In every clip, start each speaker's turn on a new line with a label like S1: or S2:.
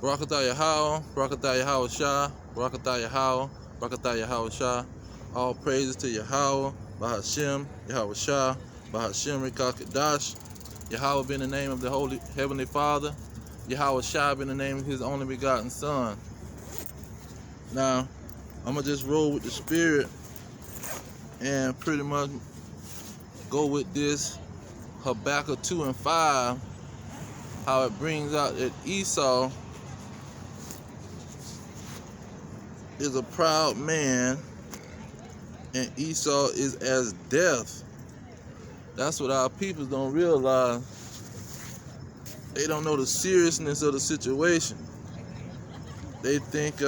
S1: Barakatah Yahweh, Barakatah Yahweh Shah, Barakatah Yahweh, Barakatah Yahweh Shah. All praises to Yahweh, Bahashem, Yahweh Shah, Bahashem Rekakadash. Yahweh be in the name of the Holy Heavenly Father. Yahweh Shah be in the name of His only begotten Son. Now, I'm going to just roll with the Spirit and pretty much go with this Habakkuk 2 and 5, how it brings out that Esau is a proud man and Esau is as death. That's what our people don't realize. They don't know the seriousness of the situation. They think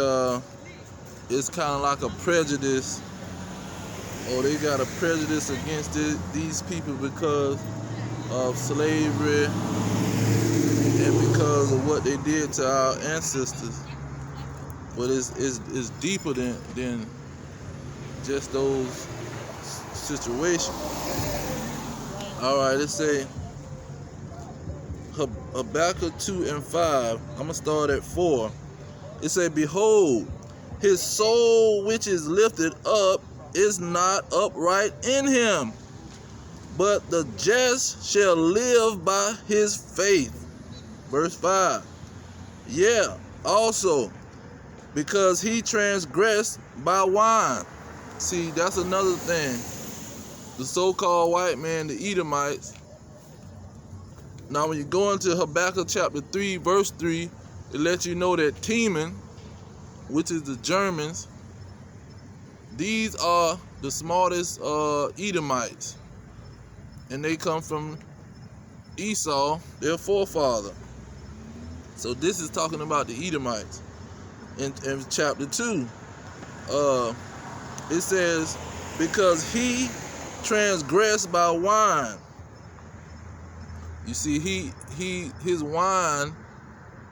S1: it's kind of like a prejudice, or they got a prejudice against these people because of slavery and because of what they did to our ancestors. But it's deeper than just those situations. All right, let's say Habakkuk 2 and 5. I'm gonna start at 4. It say, "Behold, his soul which is lifted up is not upright in him, but the just shall live by his faith." Verse 5. Yeah, also, because he transgressed by wine. See, that's another thing. The so-called white man, the Edomites. Now, when you go into Habakkuk chapter 3, verse 3, it lets you know that Teman, which is the Germans, these are the smartest Edomites. And they come from Esau, their forefather. So this is talking about the Edomites. In chapter 2, it says, because he transgressed by wine. You see, his wine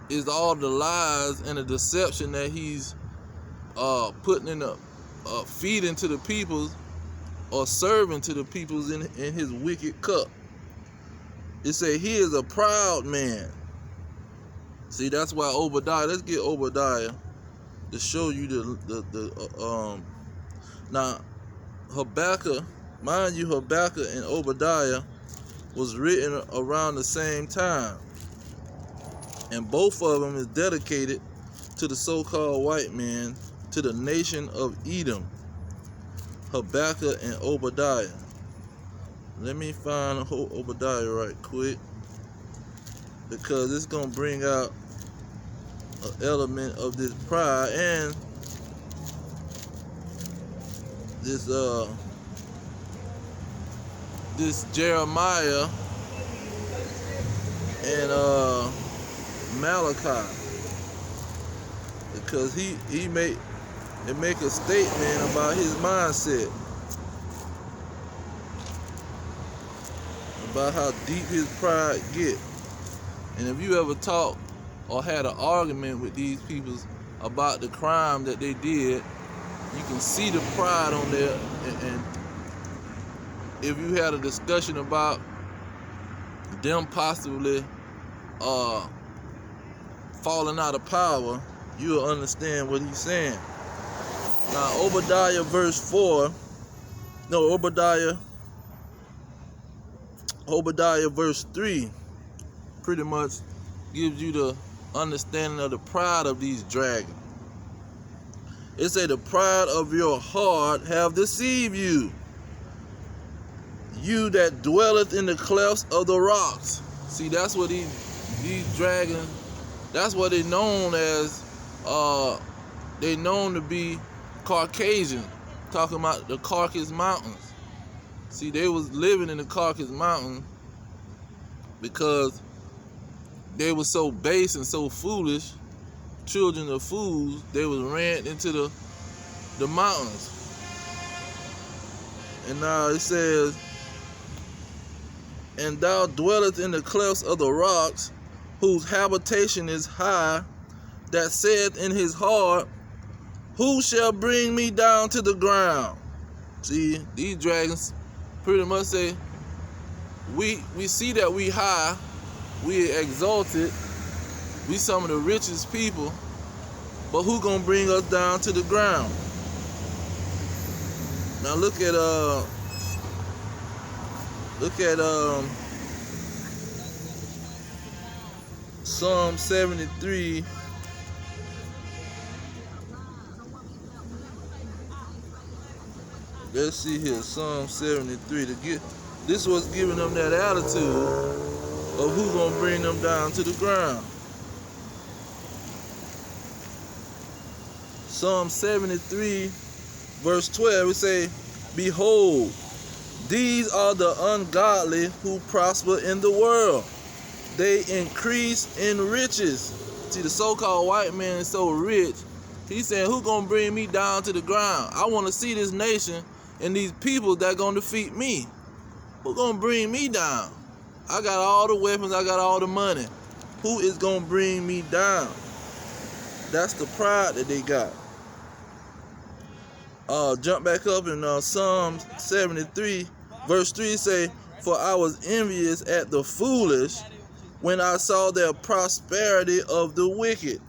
S1: is all the lies and the deception that he's putting in the feeding to the peoples, or serving to the peoples in his wicked cup. It say he is a proud man. See, that's why Obadiah. Let's get Obadiah to show you the now Habakkuk, mind you, Habakkuk and Obadiah was written around the same time, and both of them is dedicated to the so-called white man, to the nation of Edom. Habakkuk and Obadiah. Let me find Obadiah right quick, because it's gonna bring out an element of this pride and this Jeremiah and Malachi, because he make a statement about his mindset, about how deep his pride get. And if you ever talk or had an argument with these people about the crime that they did, you can see the pride on there. And if you had a discussion about them possibly falling out of power, you'll understand what he's saying. Now, Obadiah verse 4, no, Obadiah verse 3 pretty much gives you the understanding of the pride of these dragons. It say, the pride of your heart have deceived you, you that dwelleth in the clefts of the rocks. See, that's what these dragons, that's what they known as. They known to be Caucasian, talking about the Caucasus Mountains. See, they was living in the Caucasus Mountains because they were so base and so foolish, children of fools. They was ran into the mountains. And now it says, and thou dwellest in the clefts of the rocks, whose habitation is high, that saith in his heart, who shall bring me down to the ground? See, these dragons pretty much say, we see that we high, we exalted, We some of the richest people, but who gonna bring us down to the ground? Now look at Psalm 73. Let's see here, Psalm 73. This was giving them that attitude of who gonna bring them down to the ground. Psalm 73, verse 12, it say, "Behold, these are the ungodly who prosper in the world. They increase in riches." See, the so-called white man is so rich. He's saying, who gonna bring me down to the ground? I want to see this nation and these people that gonna defeat me. Who gonna bring me down? I got all the weapons, I got all the money. Who is gonna bring me down? That's the pride that they got. Jump back up in Psalm 73, verse 3 say, "For I was envious at the foolish when I saw their prosperity of the wicked."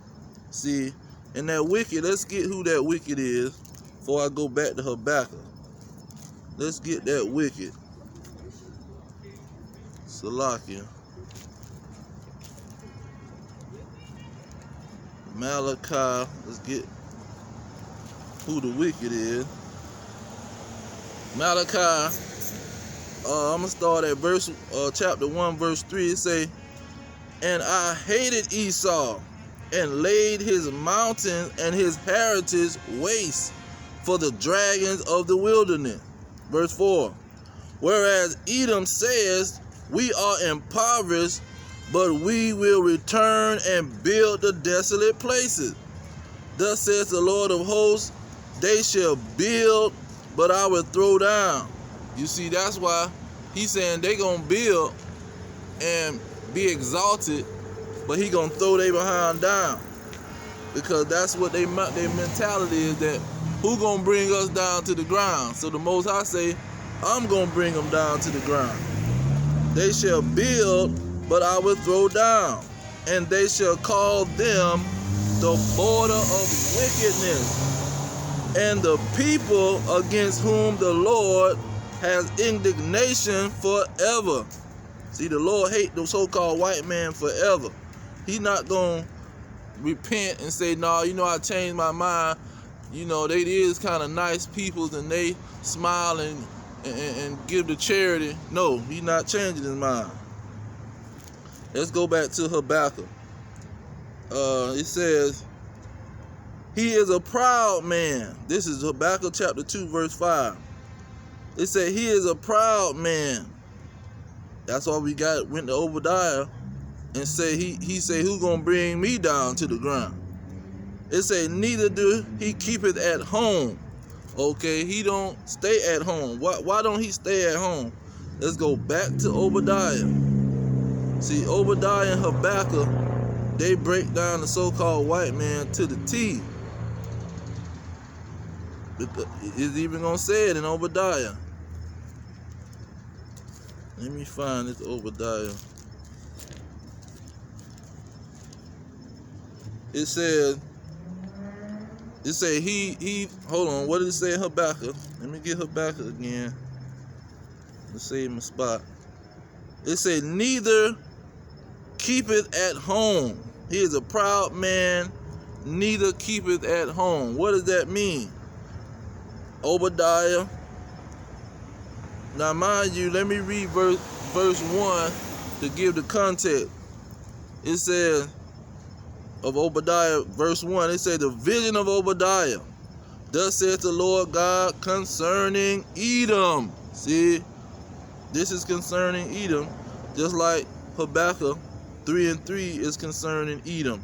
S1: See, and that wicked, let's get who that wicked is before I go back to Habakkuk. Let's get that wicked. Salakia. Malachi, let's get who the wicked is. Malachi, I'm gonna start at chapter 1, verse 3. It say, "And I hated Esau, and laid his mountains and his heritage waste for the dragons of the wilderness." Verse 4, "Whereas Edom says, we are impoverished, but we will return and build the desolate places. Thus says the Lord of hosts, they shall build, but I will throw down." You see, that's why he's saying they gonna build and be exalted, but he gonna throw they behind down, because that's what their mentality is, that who gonna bring us down to the ground? So the Most High say, I'm gonna bring them down to the ground. "They shall build, but I will throw down, and they shall call them the border of wickedness, and the people against whom the Lord has indignation forever." See, the Lord hate the so-called white man forever. He not gonna repent and say, "No, I changed my mind. They is kind of nice people, and they smile and give to charity." No, he not changing his mind. Let's go back to Habakkuk. It says, "He is a proud man." This is Habakkuk chapter 2, verse 5. It said, "He is a proud man." That's why we went to Obadiah and say he say, "Who gonna bring me down to the ground?" It say, "Neither do he keepeth at home." Okay, he don't stay at home. Why don't he stay at home? Let's go back to Obadiah. See, Obadiah and Habakkuk, they break down the so-called white man to the T. It's even gonna say it in Obadiah. Let me find this Obadiah. It says, he hold on, what did it say in Habakkuk? Let me get Habakkuk again. Let's save my spot. It said, "Neither keepeth at home." He is a proud man, neither keepeth at home. What does that mean? Obadiah. Now mind you, let me read verse 1 to give the context. It says, of Obadiah, verse 1, it says, "The vision of Obadiah. Thus saith the Lord God concerning Edom." See, this is concerning Edom, just like Habakkuk 3 and 3 is concerning Edom.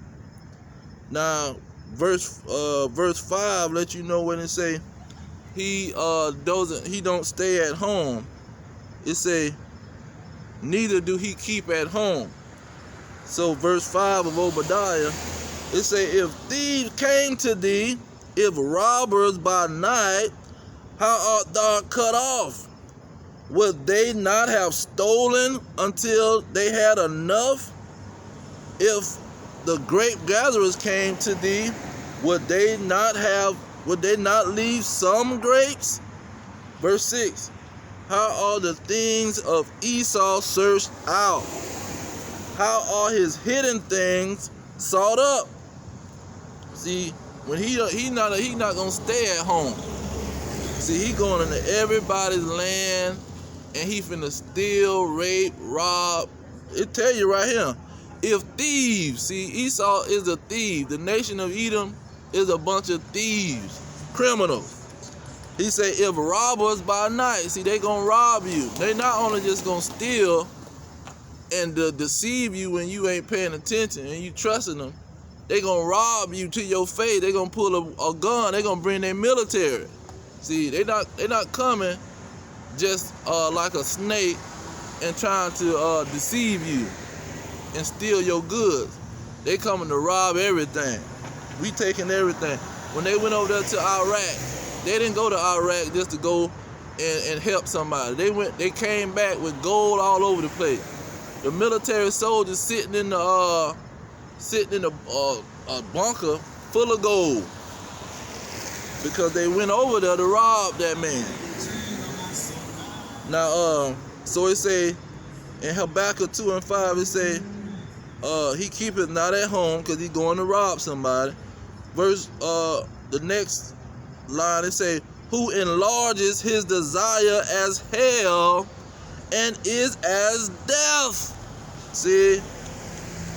S1: Now, verse 5 let you know when it say he don't stay at home. It say, "Neither do he keep at home." So verse 5 of Obadiah, it say, "If thieves came to thee, if robbers by night, how art thou cut off? Would they not have stolen until they had enough? If the grape gatherers came to thee, would they not leave some grapes? Verse 6. How are the things of Esau searched out? How are his hidden things sought up? See, when he not gonna stay at home. See, he going into everybody's land, and he finna steal, rape, rob. It tell you right here. If thieves, see, Esau is a thief. The nation of Edom is a bunch of thieves, criminals. He say, if robbers by night, see, they gonna rob you. They not only just gonna steal and deceive you when you ain't paying attention and you trusting them. They gonna rob you to your face. They gonna pull a gun. They gonna bring their military. See, they not coming just like a snake and trying to deceive you and steal your goods. They coming to rob everything. We taking everything. When they went over there to Iraq, they didn't go to Iraq just to go and help somebody. They came back with gold all over the place. The military soldiers sitting in a bunker full of gold because they went over there to rob that man. Now, so it say in Habakkuk 2 and 5, it say, he keepeth not at home because he going to rob somebody. Verse, the next line, it say, who enlarges his desire as hell and is as death. See,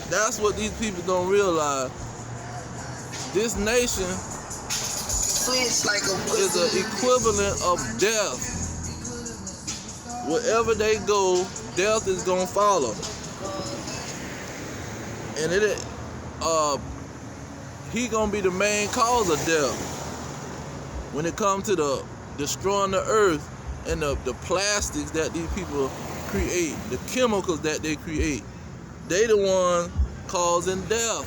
S1: that's what these people don't realize. This nation is an equivalent of death. Wherever they go, death is gonna follow. And he gonna be the main cause of death when it comes to the destroying the earth and the plastics that these people create, the chemicals that they create. They the one causing death.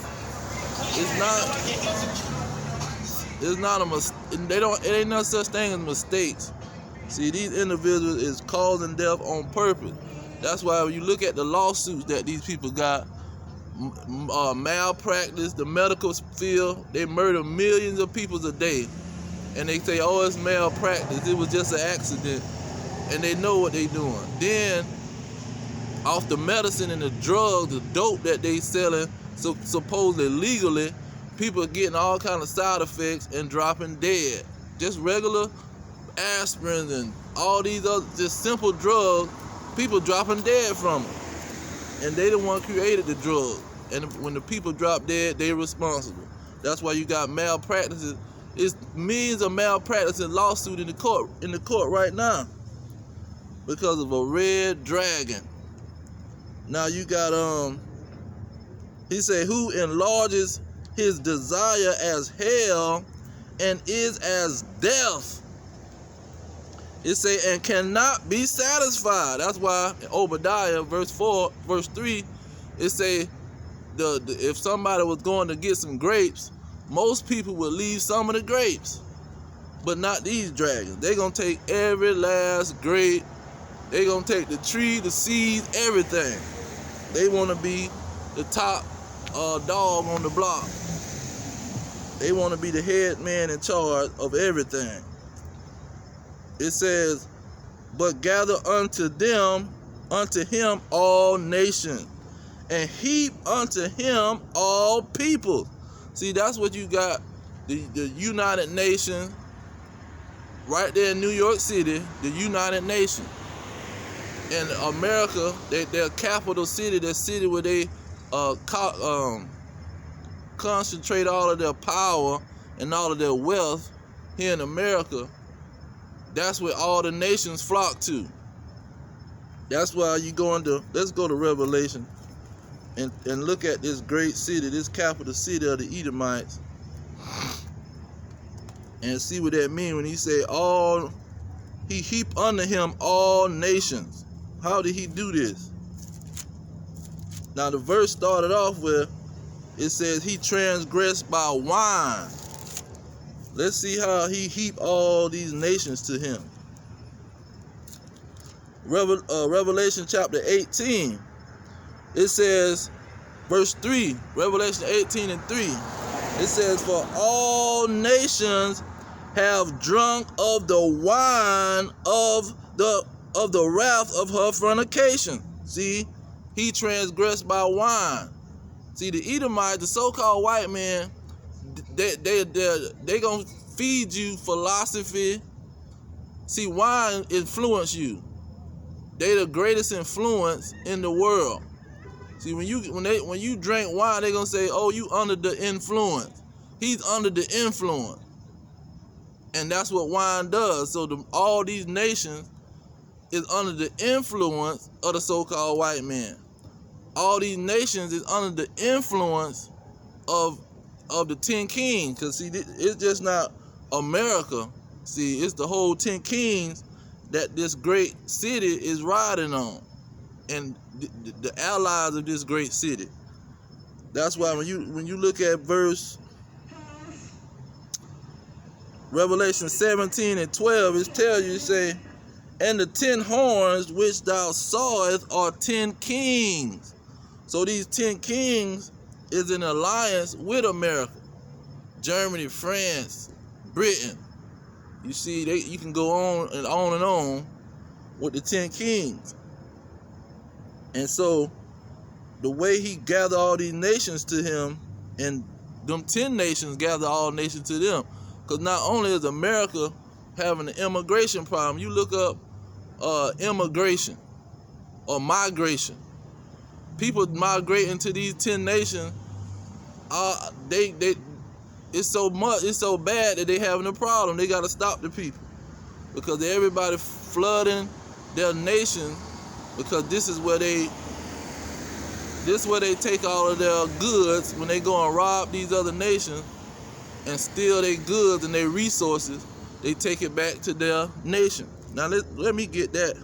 S1: It's not a mistake. It ain't no such thing as mistakes. See, these individuals is causing death on purpose. That's why when you look at the lawsuits that these people got, malpractice, the medical field, they murder millions of people a day. And they say, oh, it's malpractice. It was just an accident. And they know what they doing. Then, off the medicine and the drugs, the dope that they selling, supposedly legally, people are getting all kind of side effects and dropping dead. Just regular aspirin and all these other just simple drugs, people dropping dead from them. And they the one created the drug. And when the people drop dead, they're responsible. That's why you got malpractices. It's millions of malpractice and lawsuit in the court right now because of a red dragon. Now you got he say, who enlarges his desire as hell and is as death. It say, and cannot be satisfied. That's why in Obadiah verse 3, it say if somebody was going to get some grapes, most people would leave some of the grapes, but not these dragons. They're going to take every last grape. They're going to take the tree, the seeds, everything. They want to be the top dog on the block. They want to be the head man in charge of everything. It says, but gather unto him all nations, and heap unto him all people. See, that's what you got, the United Nations, right there in New York City, the United Nations. In America, their capital city, the city where they concentrate all of their power and all of their wealth here in America, that's where all the nations flock to. That's why you go into, let's go to Revelation and look at this great city, this capital city of the Edomites, and see what that means when he say he heaped unto him all nations. How did he do this? Now the verse started off with, it says he transgressed by wine. Let's see how he heaped all these nations to him. Revelation chapter 18, it says, Verse 3, Revelation 18:3. It says, for all nations have drunk of the wine of the wrath of her fornication. See, he transgressed by wine. See, the Edomites, the so-called white man, they gonna feed you philosophy. See, wine influence you. They the greatest influence in the world. See, when you drink wine, they gonna say, "Oh, you under the influence." He's under the influence, and that's what wine does. So all these nations is under the influence of the so-called white man. All these nations is under the influence of the 10 kings. Cause see, it's just not America. See, it's the whole 10 kings that this great city is riding on, and the allies of this great city. That's why when you look at verse Revelation 17:12, it tells you, it say, and the 10 horns which thou sawest are 10 kings. So these 10 kings is in alliance with America, Germany, France, Britain. You see, you can go on and on with the 10 kings. And so the way he gathered all these nations to him, and them 10 nations gather all nations to them. Because not only is America having an immigration problem, you look up immigration or migration. People migrating to these 10 nations, it's so bad that they having a problem. They got to stop the people because everybody flooding their nation, because this is where they take all of their goods when they go and rob these other nations and steal their goods and their resources. They take it back to their nation. Now let me get that.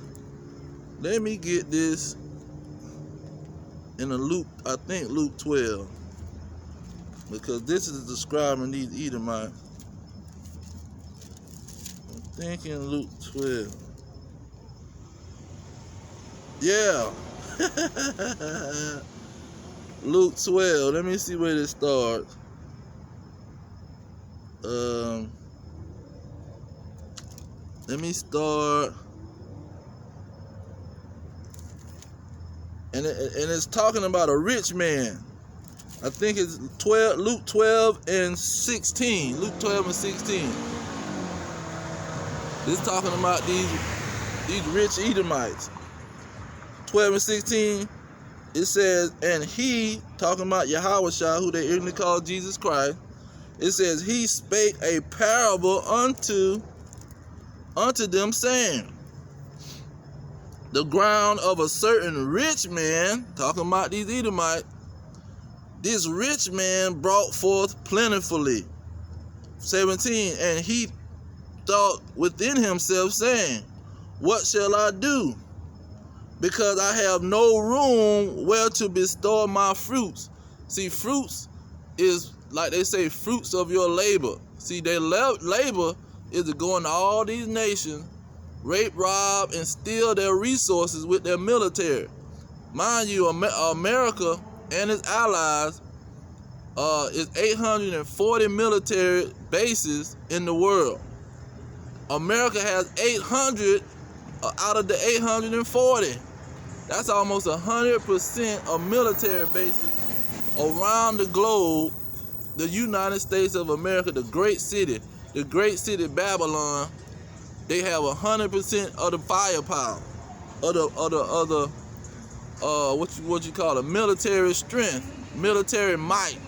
S1: Let me get this in a Luke, I think Luke 12. Because this is describing these Edomites. I'm thinking Luke 12. Yeah. Luke 12. Let me see where this starts. Let me start. And it's talking about a rich man. I think it's Luke 12:16. Luke 12:16. It's talking about these rich Edomites. 12:16. It says, and he, talking about Yahushua, who they ignorantly call Jesus Christ. It says, he spake a parable unto them, saying, the ground of a certain rich man, talking about these Edomites, this rich man brought forth plentifully. 17, and he thought within himself, saying, what shall I do? Because I have no room where to bestow my fruits. See, fruits is, like they say, fruits of your labor. See, their labor is to go into all these nations, rape, rob, and steal their resources with their military. Mind you, America and its allies is 840 military bases in the world. America has 800 out of the 840. That's almost 100% of military bases around the globe. The United States of America, the great city Babylon, they have 100% of the firepower, what you call it, military strength, military might,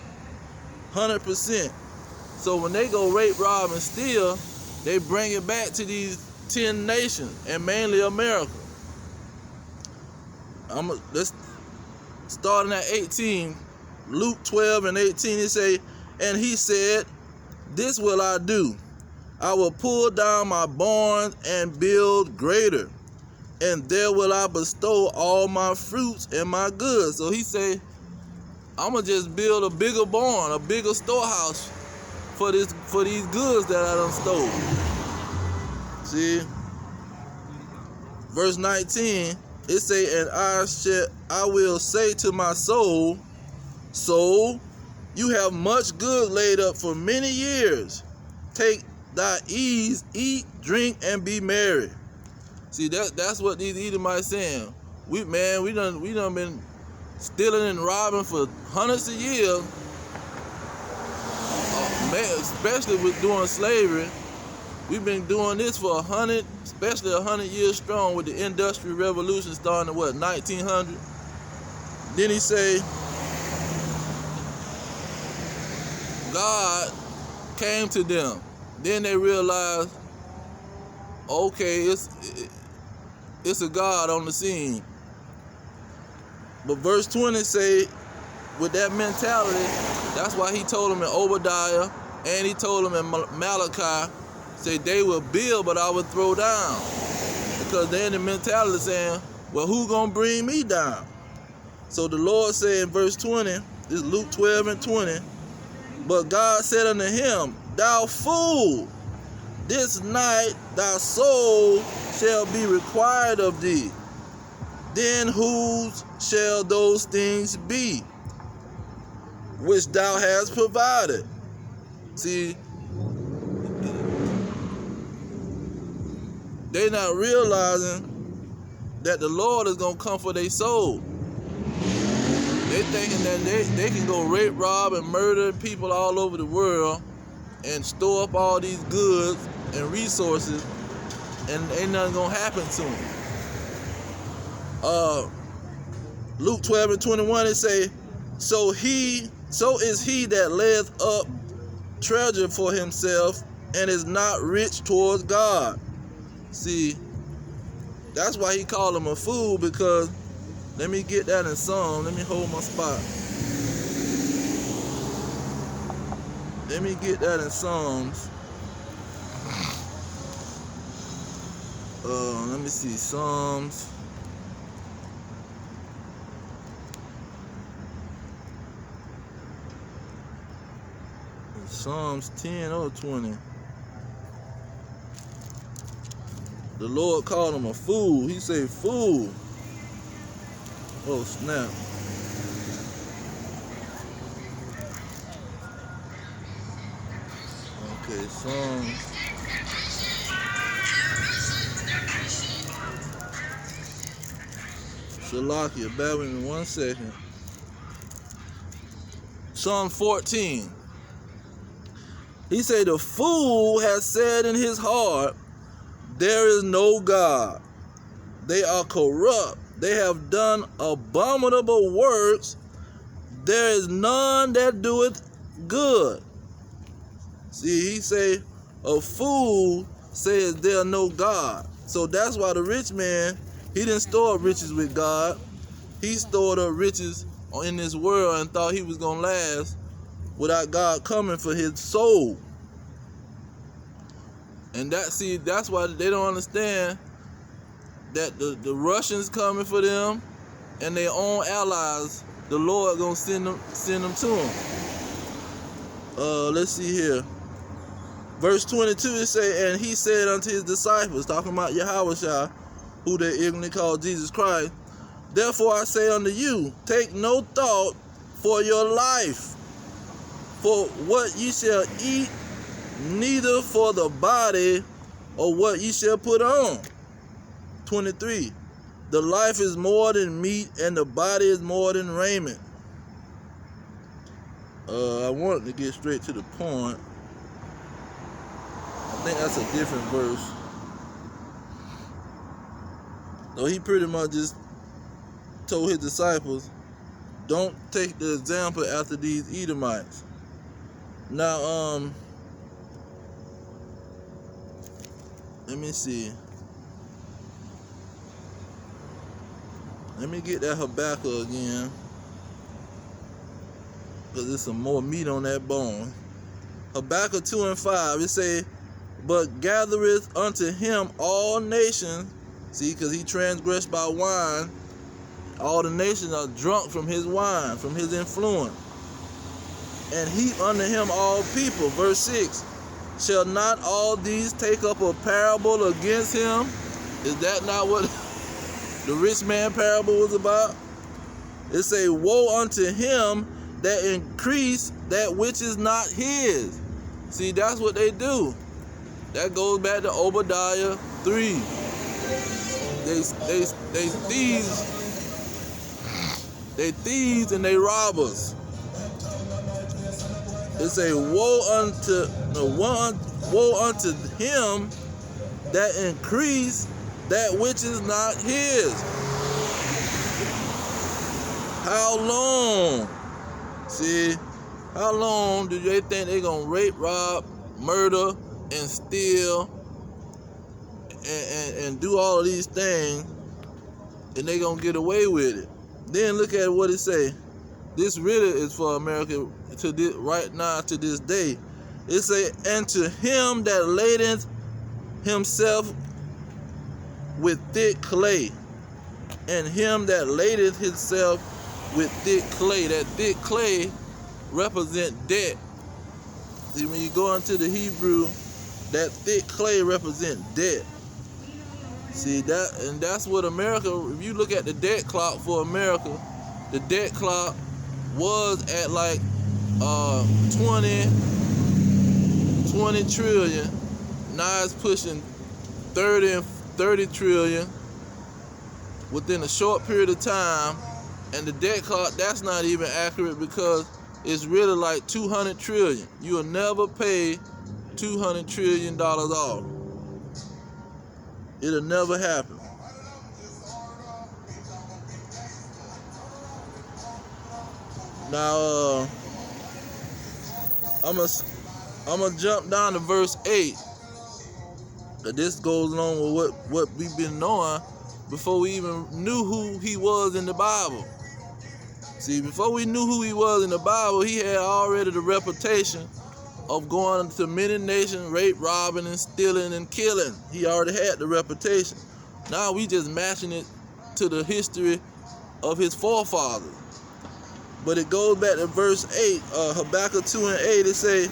S1: 100%. So when they go rape, rob, and steal, they bring it back to these 10 nations, and mainly America. Let's starting at 18. Luke 12:18, it say, and he said, this will I do. I will pull down my barns and build greater, and there will I bestow all my fruits and my goods. So he say, I'm gonna just build a bigger barn, a bigger storehouse for these goods that I done stole. See, verse 19, it say, and I will say to my soul, So you have much good laid up for many years. Take thy ease, eat, drink, and be merry. See, that's what these Edomites saying. We done been stealing and robbing for hundreds of years, especially with doing slavery. We've been doing this for 100, especially 100 years strong, with the Industrial Revolution starting in 1900. Then he say, God came to them. Then they realized, okay, it's a God on the scene. But verse 20 say, with that mentality, that's why he told them in Obadiah, and he told them in Malachi, say they will build, but I will throw down. Because they're in the mentality saying, well, who gonna bring me down? So the Lord said in verse 20, this is Luke 12 and 20, but God said unto him, thou fool, this night thy soul shall be required of thee. Then whose shall those things be which thou hast provided? See, they not realizing that the Lord is going to come for their soul. They thinking that they can go rape, rob, and murder people all over the world and store up all these goods and resources, and ain't nothing going to happen to them. Luke 12 and 21, it say, so is he that layeth up treasure for himself and is not rich towards God. See, that's why he called him a fool, because, let me get that in Psalm. Let me hold my spot. Let me get that in Psalms. Let me see, Psalms. Psalms 10 or 20. The Lord called him a fool. He said, fool. Oh, snap. Okay, Psalms. Shalakia, bear with me 1 second. Psalm 14. He said, the fool has said in his heart, there is no God. They are corrupt. They have done abominable works. There is none that doeth good. See, he say, a fool says there is no God. So that's why the rich man, he didn't store up riches with God. He stored up riches in this world and thought he was going to last without God coming for his soul. And that's why they don't understand that the Russians coming for them and their own allies, the Lord gonna send them to them. Let's see here. Verse 22, it say, and he said unto his disciples, talking about Yahushua, who they ignorantly call Jesus Christ, therefore I say unto you, take no thought for your life, for what ye shall eat, neither for the body or what ye shall put on. 23. The life is more than meat, and the body is more than raiment. I wanted to get straight to the point. I think that's a different verse. So he pretty much just told his disciples, don't take the example after these Edomites. Now, let me see. Let me get that Habakkuk again, because there's some more meat on that bone. Habakkuk 2 and 5, it say, but gathereth unto him all nations. See, because he transgressed by wine. All the nations are drunk from his wine, from his influence. And heap unto him all people. Verse 6, shall not all these take up a parable against him? Is that not what the rich man parable was about? It say, woe unto him that increase that which is not his. See, that's what they do. That goes back to Obadiah 3. They thieves. They thieves and they robbers. It say, woe unto him that increase that which is not his. How long? See, how long do they think they're gonna rape, rob, murder, and steal, and do all of these things, and they gonna get away with it? Then look at what it say. This really is for America to this, right now, to this day. It say, and to him that ladeth himself with thick clay, and him that ladeth himself with thick clay. That thick clay represent debt. See, when you go into the Hebrew, that thick clay represent debt. See that, and that's what America. If you look at the debt clock for America, the debt clock was at like 20 trillion. Now it's pushing 30 trillion within a short period of time. And the debt clock, that's not even accurate, because it's really like 200 trillion. You'll never pay $200 trillion off. It'll never happen. Now, I'm gonna jump down to verse 8. This goes along with what we've been knowing before we even knew who he was in the Bible. See, before we knew who he was in the Bible, he had already the reputation of going to many nations, rape, robbing, and stealing, and killing. He already had the reputation. Now we just matching it to the history of his forefathers. But it goes back to verse 8, Habakkuk 2 and 8, it say,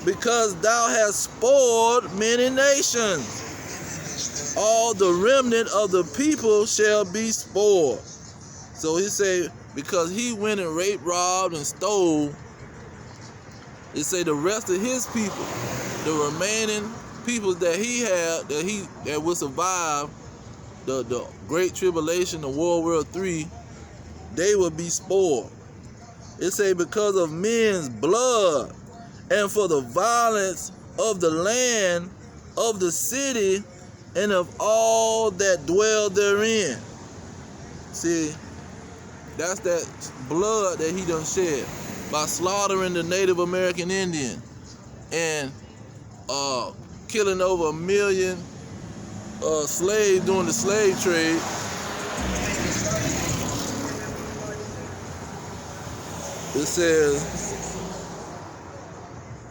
S1: because thou hast spoiled many nations, all the remnant of the people shall be spoiled. So he say, because he went and raped, robbed, and stole, it say the rest of his people, the remaining people that he had, that would survive the Great Tribulation, the World War III, they will be spoiled. It say, because of men's blood, and for the violence of the land, of the city, and of all that dwell therein. See, that's that blood that he done shed by slaughtering the Native American Indian and killing over 1 million slaves during the slave trade. It says,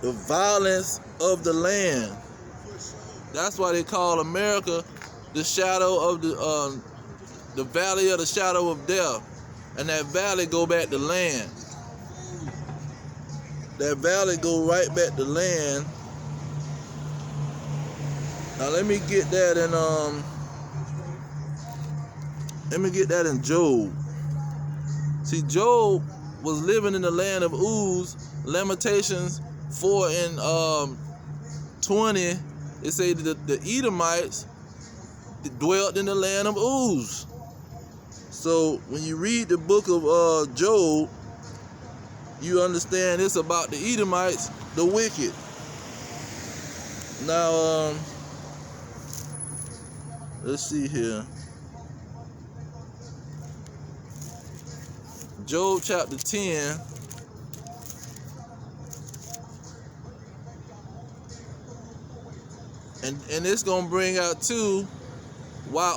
S1: the violence of the land. That's why they call America the shadow of the valley of the shadow of death. And that valley go back to land. That valley go right back to land. Now let me get that in Job. See, Job was living in the land of Uz. Lamentations 4 and 20, it say that the Edomites dwelt in the land of Uz. So when you read the book of Job, you understand it's about the Edomites, the wicked. Now, let's see here. Job chapter 10. And it's gonna bring out too why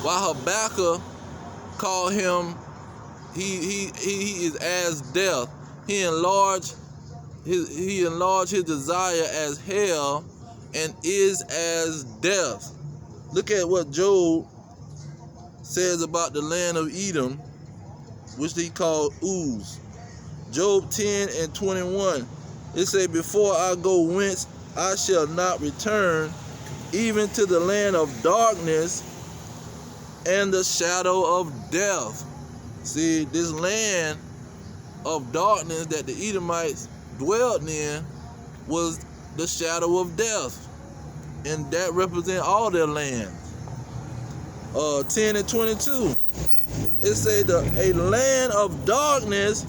S1: Habakkuk called him, he is as death. He enlarged his desire as hell and is as death. Look at what Job says about the land of Edom, which he called Uz. Job 10 and 21. It say, before I go whence I shall not return, even to the land of darkness and the shadow of death. See, this land of darkness that the Edomites dwelt in was the shadow of death, and that represent all their lands. 10 and 22, it say a land of darkness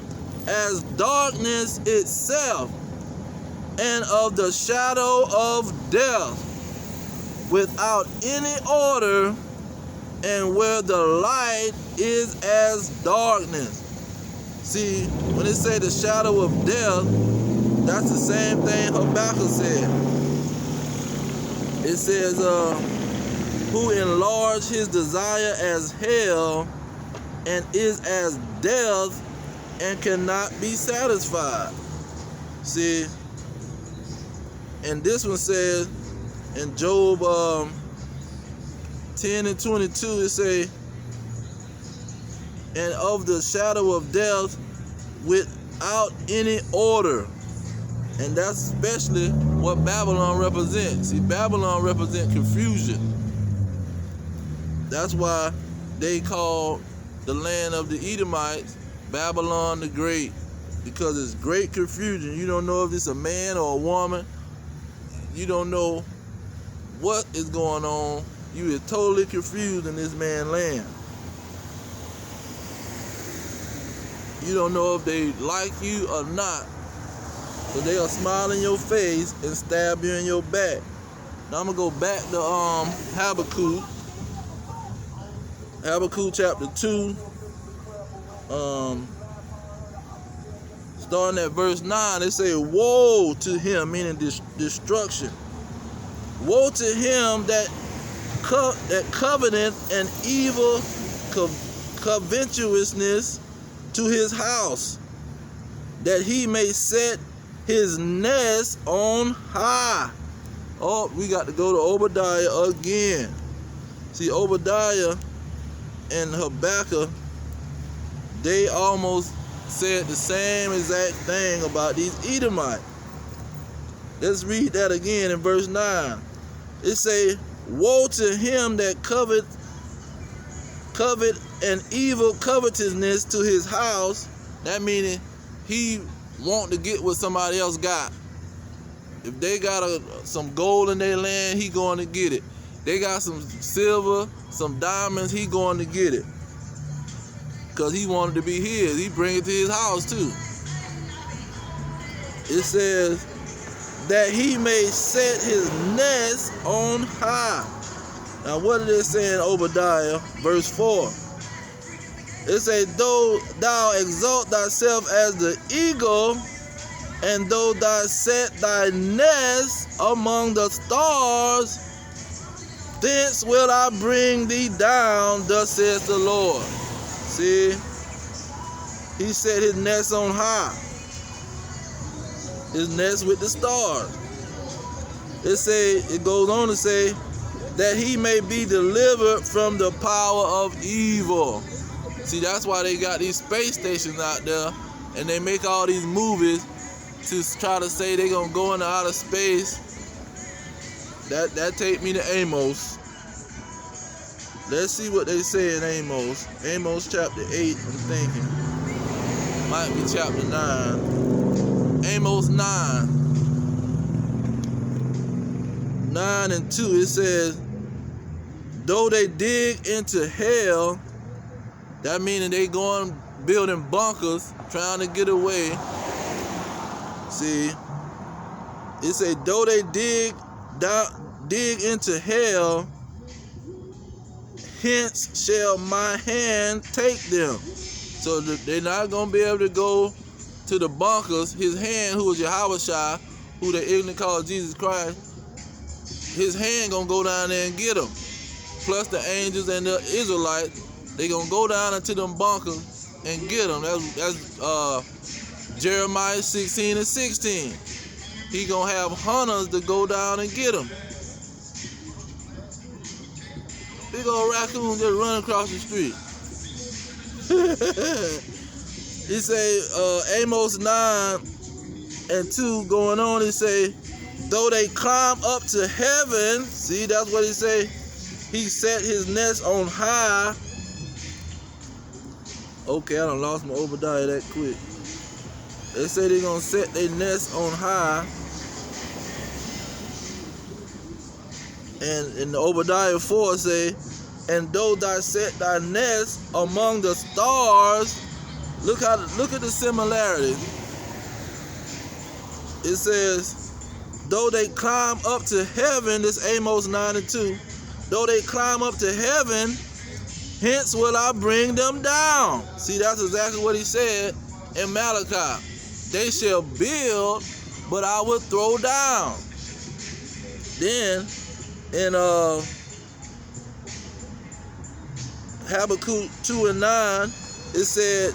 S1: as darkness itself, and of the shadow of death, without any order, and where the light is as darkness. See, when it say the shadow of death, that's the same thing Habakkuk said. It says, who enlarged his desire as hell, and is as death, and cannot be satisfied. See, and this one says in Job 10 and 22, it say, and of the shadow of death without any order. And that's especially what Babylon represents. See, Babylon represents confusion. That's why they call the land of the Edomites Babylon the Great, because it's great confusion. You don't know if it's a man or a woman. You don't know what is going on. You are totally confused in this man's land. You don't know if they like you or not. So they'll smile in your face and stab you in your back. Now I'm gonna go back to Habakkuk. Habakkuk chapter 2. Starting at verse 9, it say, woe to him, meaning destruction. Woe to him that coveteth an evil covetousness to his house, that he may set his nest on high. Oh, we got to go to Obadiah again. See, Obadiah and Habakkuk, they almost said the same exact thing about these Edomites. Let's read that again in verse 9. It say, woe to him that covet an evil covetousness to his house. That meaning he want to get what somebody else got. If they got some gold in their land, he going to get it. They got some silver, some diamonds, he going to get it. Because he wanted to be his. He bring it to his house too. It says that he may set his nest on high. Now what did it say in Obadiah verse 4? It say, though thou exalt thyself as the eagle, and though thou set thy nest among the stars, thence will I bring thee down, thus says the Lord. See, he set his nest on high. His nest with the stars. It goes on to say that he may be delivered from the power of evil. See, that's why they got these space stations out there, and they make all these movies to try to say they're gonna go into outer space. That take me to Amos. Let's see what they say in Amos. Amos chapter 8, I'm thinking. Might be chapter 9. Amos 9. 9 and 2, it says, though they dig into hell, that meaning they going building bunkers, trying to get away. See, it say, though they dig into hell, hence shall my hand take them. So they're not going to be able to go to the bunkers. His hand, who is Yahushua, who they ignorantly call Jesus Christ, his hand going to go down there and get them. Plus the angels and the Israelites, they going to go down into them bunkers and get them. That's Jeremiah 16 and 16. He going to have hunters to go down and get them. Big old raccoon just running across the street. He say, Amos 9 and 2 going on, he say, though they climb up to heaven, see, that's what he say, he set his nest on high. Okay, I done lost my Obadiah that quick. They say they're going to set their nest on high. And in the Obadiah 4 say, and though thou set thy nest among the stars, look at the similarity. It says, though they climb up to heaven, this Amos 9:2, though they climb up to heaven, hence will I bring them down. See, that's exactly what he said in Malachi. They shall build, but I will throw down. Then in Habakkuk 2:9, it said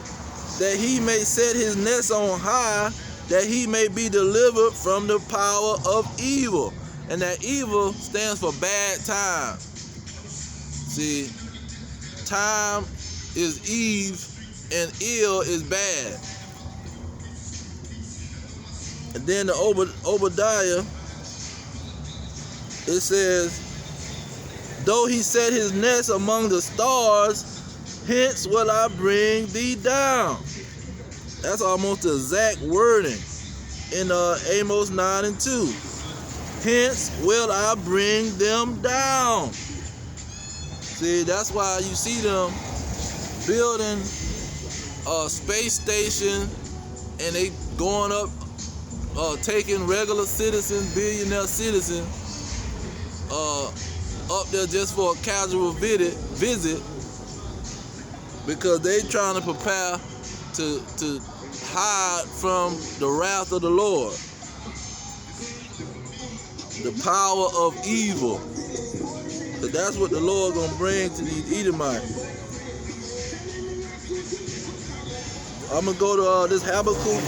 S1: that he may set his nest on high, that he may be delivered from the power of evil. And that evil stands for bad time. See, time is Eve and ill is bad. And then the Obadiah, it says, though he set his nest among the stars, hence will I bring thee down. That's almost the exact wording in Amos 9:2. Hence will I bring them down. See, that's why you see them building a space station and they going up, taking regular citizens, billionaire citizens, up there just for a casual visit, because they trying to prepare to hide from the wrath of the Lord, the power of evil. So that's what the Lord gonna bring to these Edomites. I'm gonna go to this Habakkuk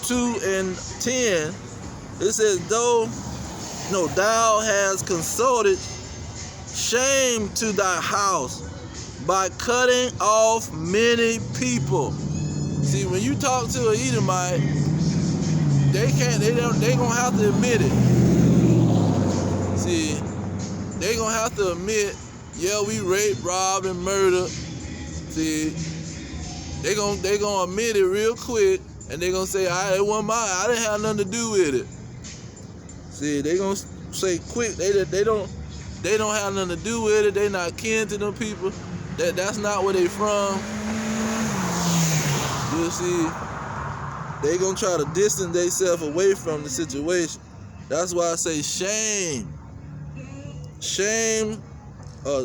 S1: 2:10. It says, thou hast consulted shame to thy house by cutting off many people. See, when you talk to an Edomite, they gonna have to admit it. See, they gonna have to admit, yeah, we raped, robbed, and murdered. See, they gonna admit it real quick, and they gonna say, it wasn't mine. I didn't have nothing to do with it. See, they gonna say quick, they don't have nothing to do with it. They not kin to them people. That's not where they from. You see, they gonna try to distance themselves away from the situation. That's why I say shame. Shame.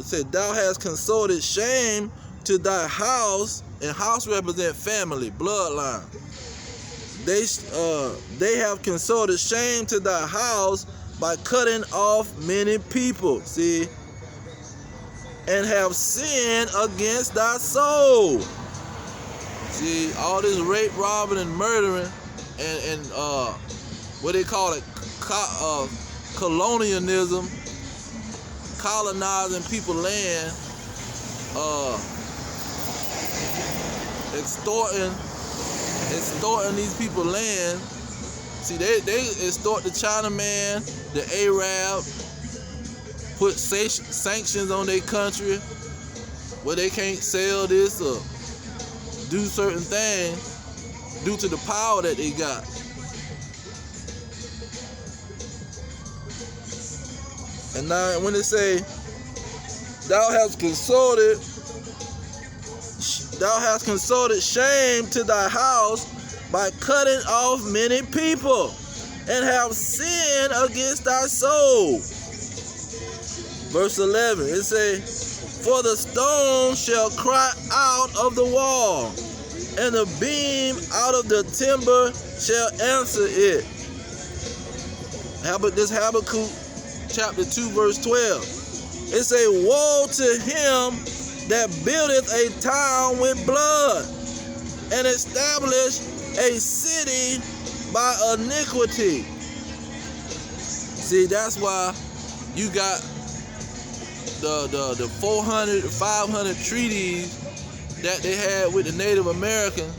S1: Said thou hast consulted shame to thy house, and house represent family, bloodline. They have consulted shame to thy house by cutting off many people. See, and have sinned against thy soul. See, all this rape, robbing, and murdering, and what they call it, colonialism, colonizing people land, extorting these people land. See, they extort the Chinaman, the Arab, put sanctions on their country where they can't sell this or do certain things due to the power that they got. And now when they say, thou hast consulted shame to thy house by cutting off many people, and have sinned against thy soul. Verse 11, it says, for the stone shall cry out of the wall, and the beam out of the timber shall answer it. This Habakkuk chapter 2 verse 12. It say, woe to him that buildeth a town with blood, and establish a city by iniquity. See, that's why you got the 400, 500 treaties that they had with the Native Americans.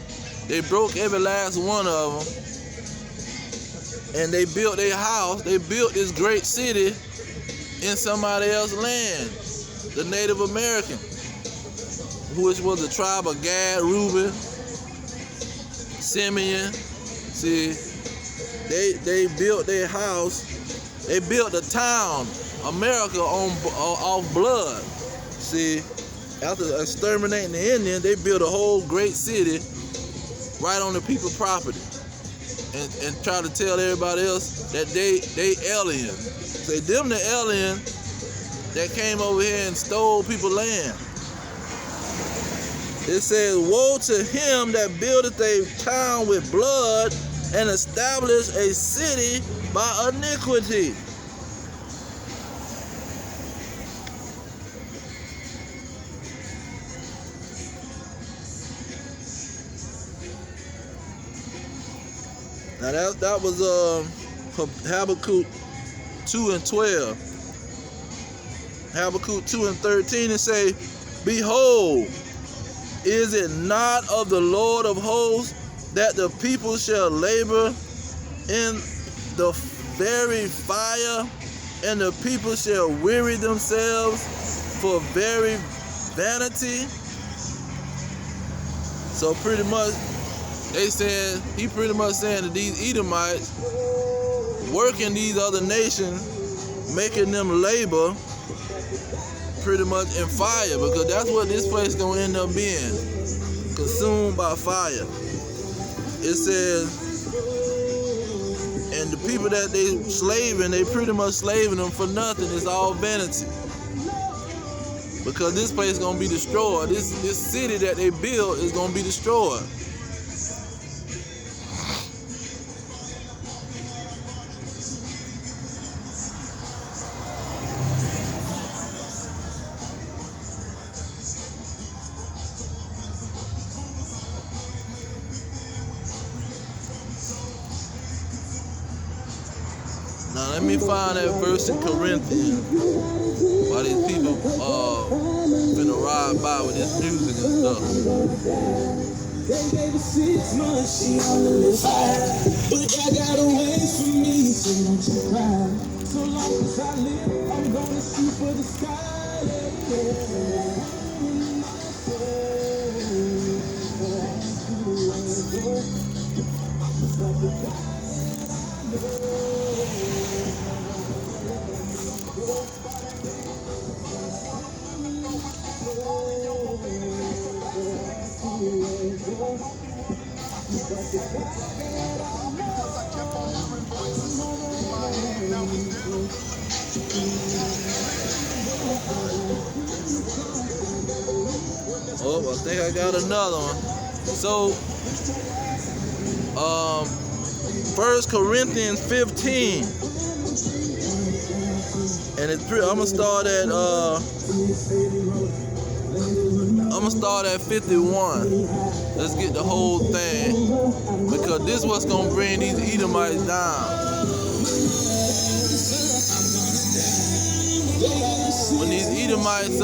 S1: They broke every last one of them, and they built their house. They built this great city in somebody else's land, the Native American. which was the tribe of Gad, Reuben, Simeon. See, they built their house. They built the town, America, off blood. See, after exterminating the Indians, they built a whole great city right on the people's property, and try to tell everybody else that they aliens. Say them the alien that came over here and stole people's land. It says, woe to him that buildeth a town with blood and establish a city by iniquity. Now that was Habakkuk 2 and 12. Habakkuk 2 and 13, it say, behold, is it not of the Lord of hosts that the people shall labor in the very fire, and the people shall weary themselves for very vanity? So pretty much, he pretty much saying that these Edomites working these other nations, making them labor pretty much in fire, because that's what this place gonna end up being, consumed by fire. It says, and the people that they slaving, they pretty much slaving them for nothing. It's all vanity, because this place gonna be destroyed. This city that they built is gonna be destroyed. Now let me find that verse in Corinthians while these people finna ride by with this music and stuff. They gave us 6 months, she on the list high, but I got a ways for me, so don't you cry. So long as I live, I'm gonna shoot for the sky. Oh, I think I got another one. So, 1 Corinthians 15, and I'm gonna start at 51. Let's get the whole thing, because this is what's gonna bring these Edomites down. When these Edomites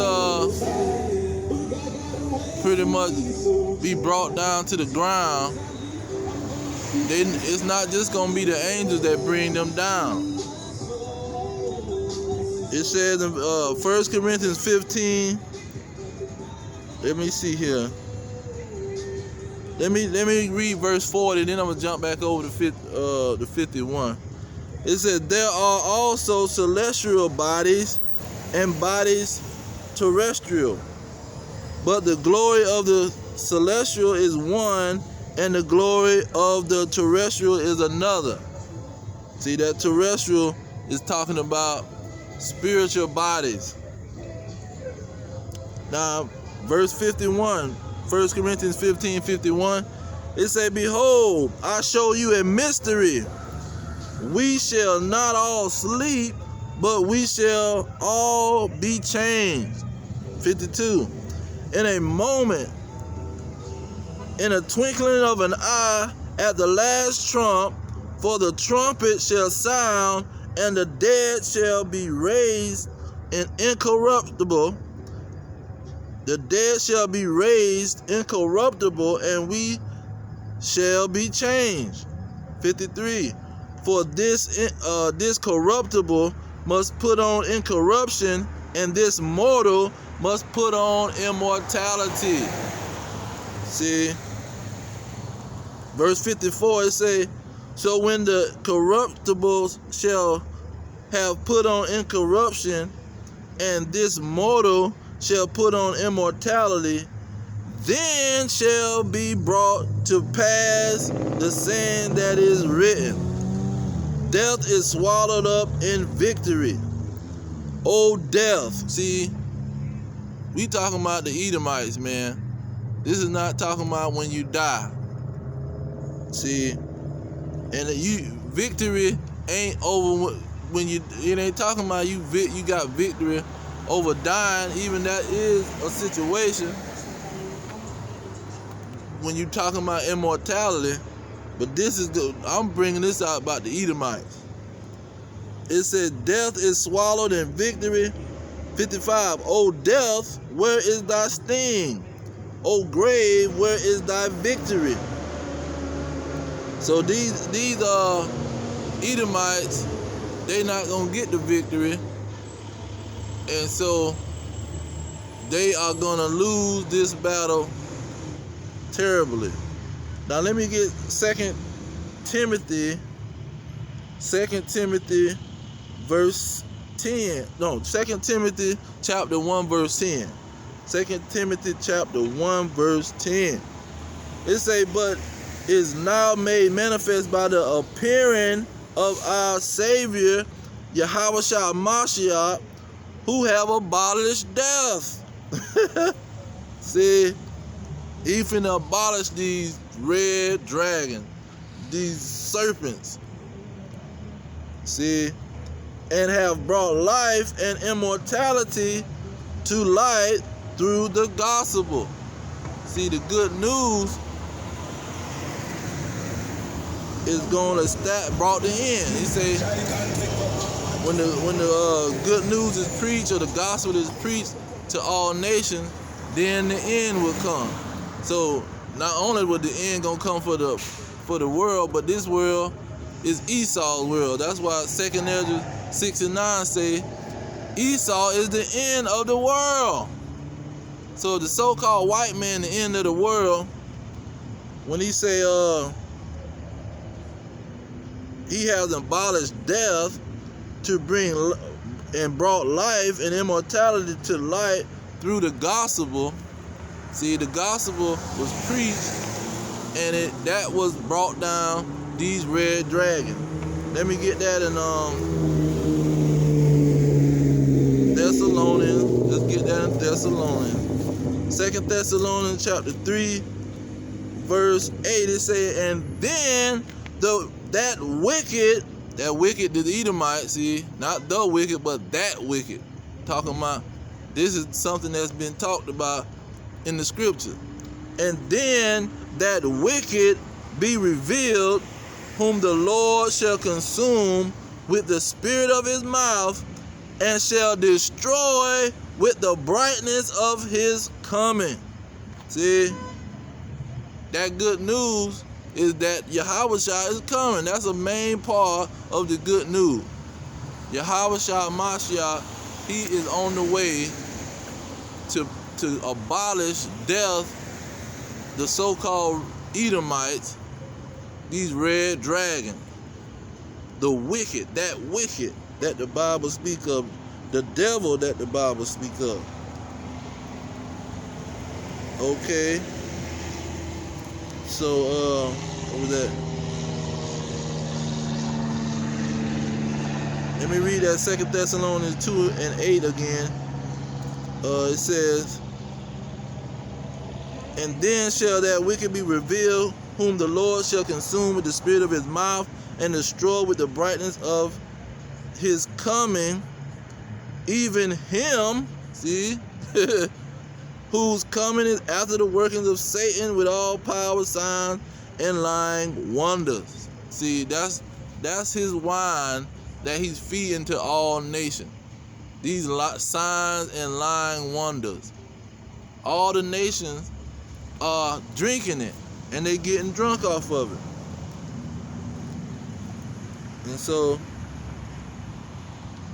S1: pretty much be brought down to the ground, it's not just gonna be the angels that bring them down. It says in 1 Corinthians 15. Let me see here. Let me read verse 40, then I'm gonna jump back over to 51. It says, there are also celestial bodies and bodies terrestrial, but the glory of the celestial is one, and the glory of the terrestrial is another. See, that terrestrial is talking about spiritual bodies. Now, verse 51, 1 Corinthians 15:51, it says, behold, I show you a mystery. We shall not all sleep, but we shall all be changed. 52, in a moment, in a twinkling of an eye, at the last trump, for the trumpet shall sound, and the dead shall be raised incorruptible. The dead shall be raised incorruptible, and we shall be changed. 53. For this corruptible must put on incorruption, and this mortal must put on immortality. See, verse 54, it say, so when the corruptibles shall have put on incorruption, and this mortal shall put on immortality, then shall be brought to pass the saying that is written, death is swallowed up in victory. O death. See, we talking about the Edomites, man. This is not talking about when you die. See, and victory ain't over when you. It ain't talking about you got victory over dying. Even that is a situation when you talking about immortality. But this is I'm bringing this out about the Edomites. It said, death is swallowed in victory. 55. O death, where is thy sting? O grave, where is thy victory? So these Edomites, they not gonna get the victory, and so they are gonna lose this battle terribly. Now let me get 2 Timothy verse 10. No, 2 Timothy chapter 1 verse 10. 2 Timothy chapter 1 verse 10. It say, but is now made manifest by the appearing of our Savior, Yahushua Mashiach, who have abolished death. See, he finna abolish these red dragons, these serpents. See, and have brought life and immortality to light through the gospel. See, the good news is going to brought the end. He say, when the good news is preached, or the gospel is preached to all nations, then the end will come. So not only will the end gonna come for the world, but this world is Esau's world. That's why 2 Ezra 6:9 say Esau is the end of the world. So the so-called white man, the end of the world, when he say he has abolished death to bring and brought life and immortality to light through the gospel. See, the gospel was preached, and that was brought down these red dragons. Let me get that in Thessalonians. Let's get that in Thessalonians. 2 Thessalonians chapter 3 verse 8, it says, and then that wicked, the Edomite, see, not the wicked, but that wicked. Talking about, this is something that's been talked about in the scripture. And then that wicked be revealed, whom the Lord shall consume with the spirit of his mouth, and shall destroy with the brightness of his coming. See, that good news is that Yahushua is coming. That's a main part of the good news. Yahushua Mashiach, he is on the way to abolish death, the so-called Edomites, these red dragons, the wicked that the Bible speaks of, the devil that the Bible speaks of. Okay. So, what was that? Let me read that 2 Thessalonians 2:8 again. It says, and then shall that wicked be revealed, whom the Lord shall consume with the spirit of his mouth, and destroy with the brightness of his coming, even him, see, whose coming is after the workings of Satan with all power, signs, and lying wonders. See, that's his wine that he's feeding to all nations. These signs and lying wonders. All the nations are drinking it, and they getting drunk off of it. And so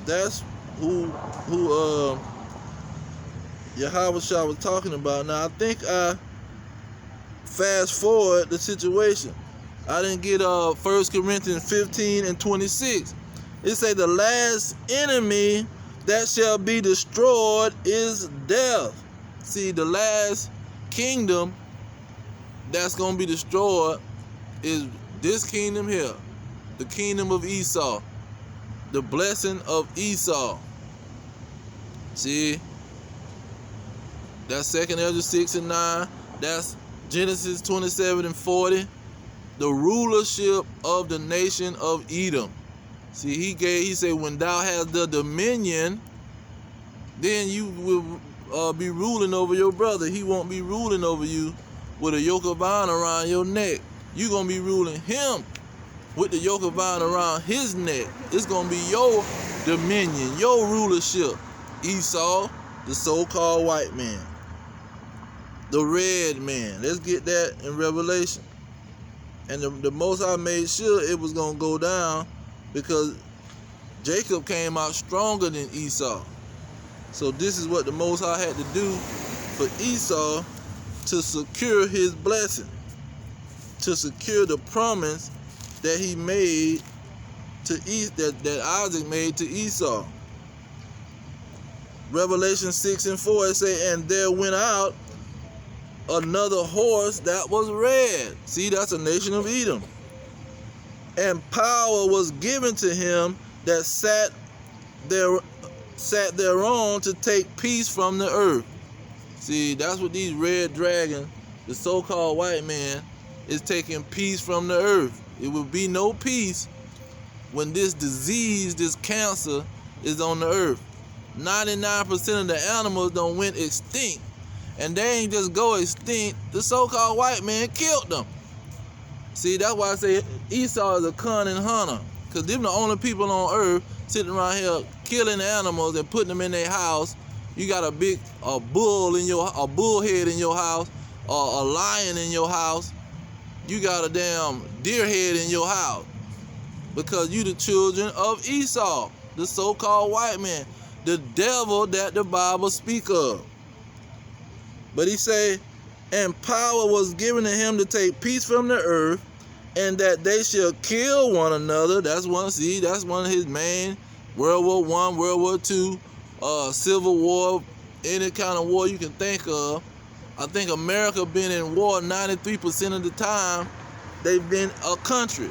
S1: that's who Yahweh Shah was talking about. Now I think I fast forward the situation. I didn't get 1 Corinthians 15 and 26. It say the last enemy that shall be destroyed is death. See, the last kingdom that's going to be destroyed is this kingdom here, the kingdom of Esau, the blessing of Esau. See, that's 2 Ezra 6 and 9. That's Genesis 27 and 40. The rulership of the nation of Edom. See, he said, when thou hast the dominion, then you will be ruling over your brother. He won't be ruling over you with a yoke of iron around your neck. You're going to be ruling him with the yoke of iron around his neck. It's going to be your dominion, your rulership. Esau, the so-called white man. The red man. Let's get that in Revelation. And the Most High made sure it was going to go down because Jacob came out stronger than Esau. So this is what the Most High had to do for Esau to secure his blessing, to secure the promise that he made to that Isaac made to Esau. Revelation 6 and 4, it say, and there went out another horse that was red. See, that's a nation of Edom. And power was given to him that sat thereon to take peace from the earth. See, that's what these red dragons, the so-called white man, is taking peace from the earth. It will be no peace when this disease, this cancer, is on the earth. 99% of the animals done went extinct. And they ain't just go extinct. The so-called white man killed them. See, that's why I say Esau is a cunning hunter. Because them the only people on earth sitting around here killing animals and putting them in their house. You got a bullhead in your house, or a lion in your house. You got a damn deer head in your house. Because you the children of Esau, the so-called white man, the devil that the Bible speak of. But he say, and power was given to him to take peace from the earth, and that they shall kill one another. That's one of his main, World War I, World War II, Civil War, any kind of war you can think of. I think America been in war 93% of the time they've been a country.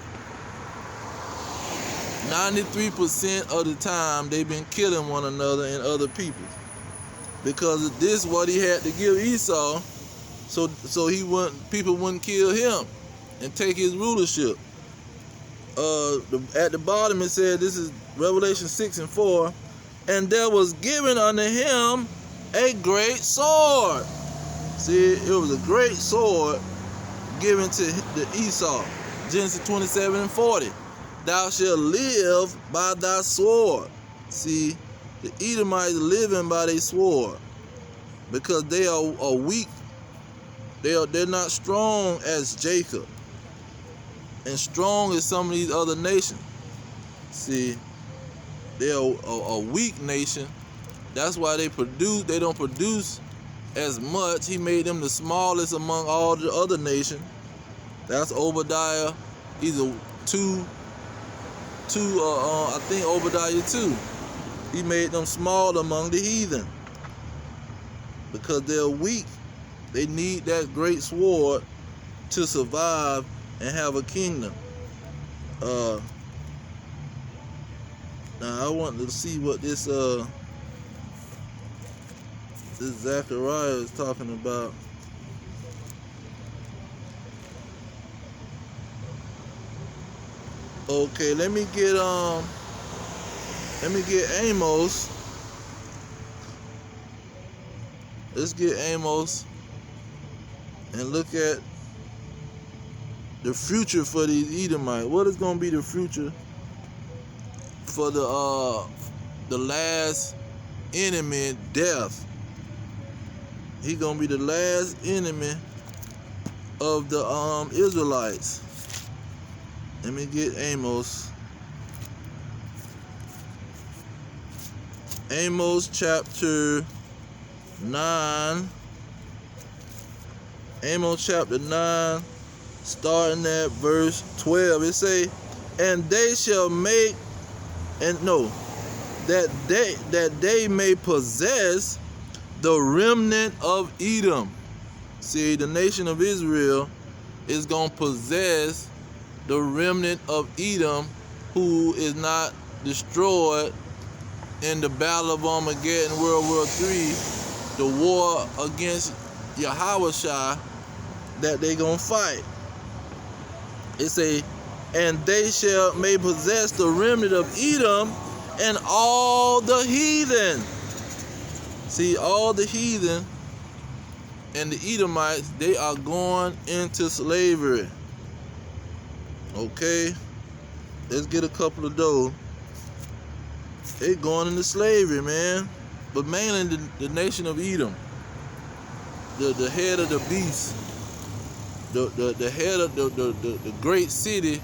S1: 93% of the time they've been killing one another and other people. Because of this, what he had to give Esau, so people wouldn't kill him and take his rulership. At the bottom it said, this is Revelation 6 and 4, and there was given unto him a great sword. See, it was a great sword given to the Esau. Genesis 27 and 40. Thou shalt live by thy sword. See, the Edomites living by their sword because they are weak. They're not strong as Jacob, and strong as some of these other nations. See, they're a weak nation. That's why they don't produce as much. He made them the smallest among all the other nations. That's Obadiah. He's a I think Obadiah 2. He made them small among the heathen because they're weak. They need that great sword to survive and have a kingdom. Now I want to see what this Zechariah is talking about. Okay, let me get Amos. Let's get Amos and look at the future for these Edomites. What is going to be the future for the last enemy, death? He's going to be the last enemy of the Israelites. Let me get Amos. Amos chapter 9. Amos chapter 9, starting at verse 12. It say, and they shall make, and no, that they may possess the remnant of Edom. See, the nation of Israel is going to possess the remnant of Edom, who is not destroyed in the Battle of Armageddon, World War III, the war against Yahushua that they gonna fight. It say, and they may possess the remnant of Edom and all the heathen. See, all the heathen and the Edomites, they are going into slavery. Okay, let's get a couple of those. They going into slavery, man. But mainly the nation of Edom, the head of the beast, the head of the great city,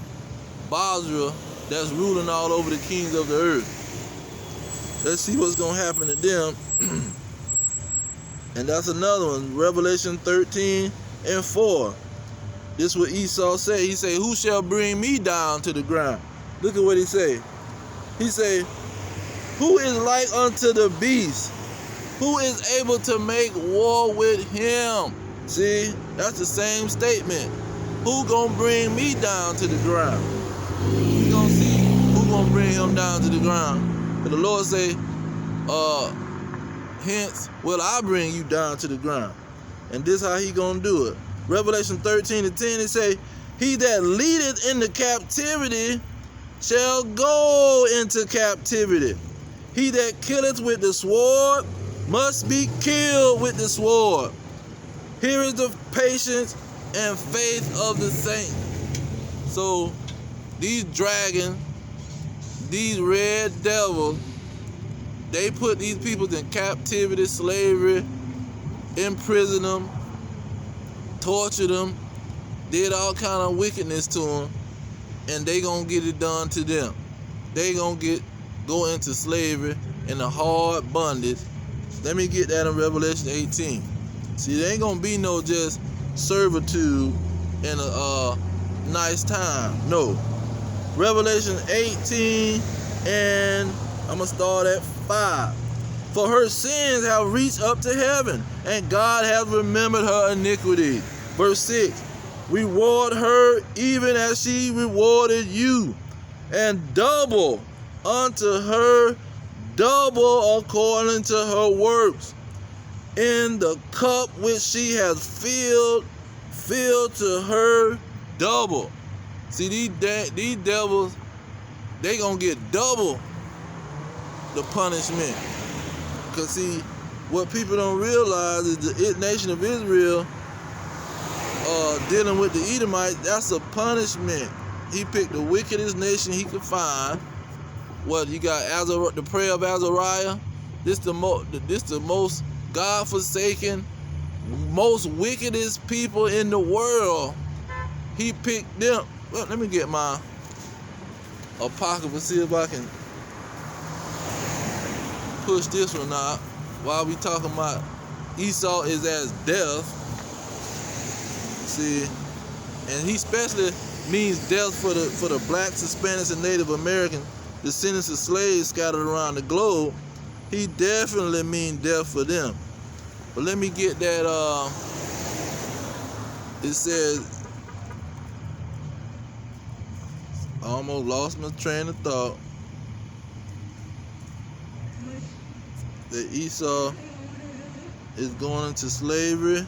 S1: Basra, that's ruling all over the kings of the earth. Let's see what's going to happen to them. And that's another one, Revelation 13 and 4. This is what Esau say. He say, who shall bring me down to the ground? Look at what he say. He say, who is like unto the beast? Who is able to make war with him? See, that's the same statement. Who gonna bring me down to the ground? We gonna see who gonna bring him down to the ground. But the Lord say, hence will I bring you down to the ground. And this how he gonna do it. Revelation 13 and 10, it say, he that leadeth into captivity shall go into captivity. He that killeth with the sword must be killed with the sword. Here is the patience and faith of the saint. So these dragons, these red devils, they put these people in captivity, slavery, imprison them, torture them, did all kind of wickedness to them, and they gonna get it done to them. They gonna go into slavery and a hard bondage. Let me get that in Revelation 18. See, there ain't gonna be no just servitude and a nice time. No. Revelation 18, and I'm gonna start at 5. For her sins have reached up to heaven, and God has remembered her iniquity. Verse 6. Reward her even as she rewarded you, and double unto her, double according to her works. In the cup which she has filled to her double. See, these devils, they gonna get double the punishment. Because see, what people don't realize is the nation of Israel dealing with the Edomites, that's a punishment. He picked the wickedest nation he could find. What, you got the prayer of Azariah? This the most God-forsaken, most wickedest people in the world. He picked them. Well, let me get my Apocrypha, see if I can push this one out while we talking about Esau is as death. See, and he especially means death for the blacks, Hispanics, and Native Americans, descendants of slaves scattered around the globe. He definitely means death for them. But let me get that, it says, I almost lost my train of thought, that Esau is going into slavery.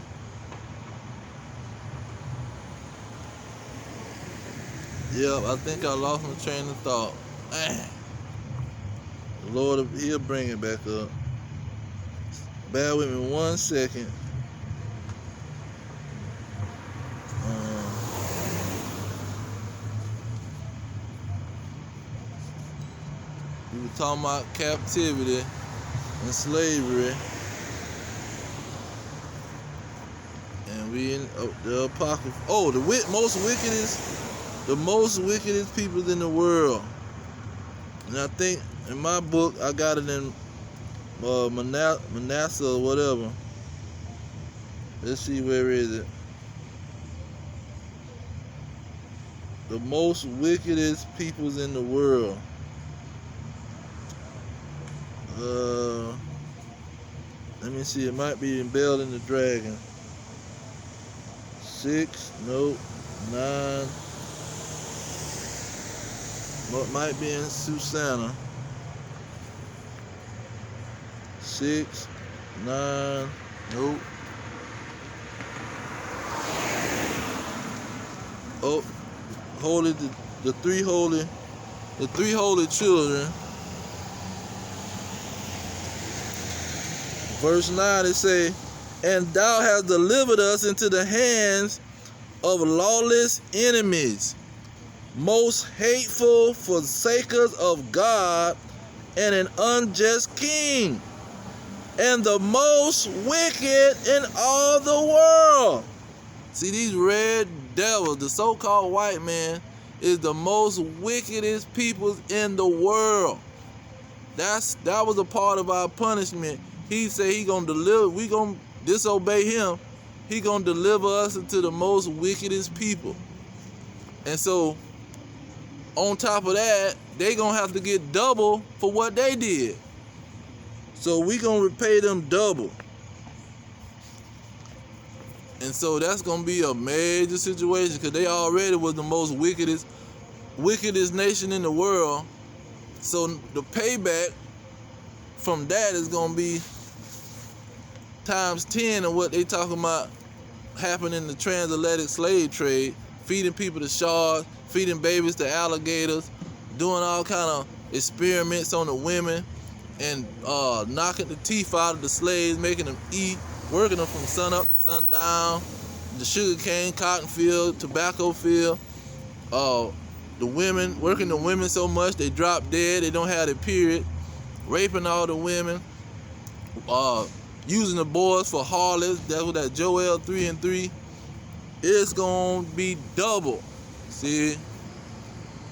S1: Yep, I think I lost my train of thought. Man. The Lord, he'll bring it back up. Bear with me 1 second. We were talking about captivity and slavery. And we in the Apocrypha. Oh, the most wickedest people in the world. And I think in my book, I got it in Manasseh or whatever. Let's see, where is it? The most wickedest peoples in the world. Let me see. It might be in Bell and the Dragon. 6, nope. 9. What might be in Susanna. 6, 9, nope. Oh, holy, the three holy children. Verse 9, it say, and thou hast delivered us into the hands of lawless enemies, most hateful forsakers of God, and an unjust king, and the most wicked in all the world. See, these red devils, the so-called white man, is the most wickedest people in the world. That was a part of our punishment. He said he gonna deliver. We gonna disobey him. He gonna deliver us into the most wickedest people. And so, on top of that, they gonna have to get double for what they did. So we gonna repay them double. And so that's gonna be a major situation, because they already was the most wickedest nation in the world. So the payback from that is gonna be times 10 of what they talking about happening in the transatlantic slave trade, feeding people to sharks, feeding babies to alligators, doing all kind of experiments on the women, and knocking the teeth out of the slaves, making them eat, working them from sun up to sundown, the sugarcane, cotton field, tobacco field, the women, working the women so much they drop dead, they don't have their period, raping all the women, using the boys for harlots. That's what that Joel 3:3. It's gonna be double. See?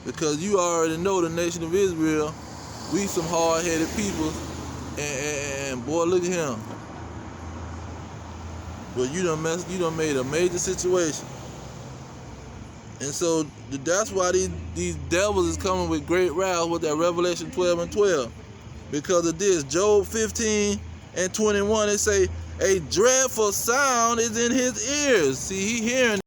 S1: Because you already know the nation of Israel, we some hard-headed people, and boy, look at him. But you done made a major situation. And so that's why these devils is coming with great wrath with that Revelation 12:12. Because of this. Job 15:21, it say, a dreadful sound is in his ears. See, he hearing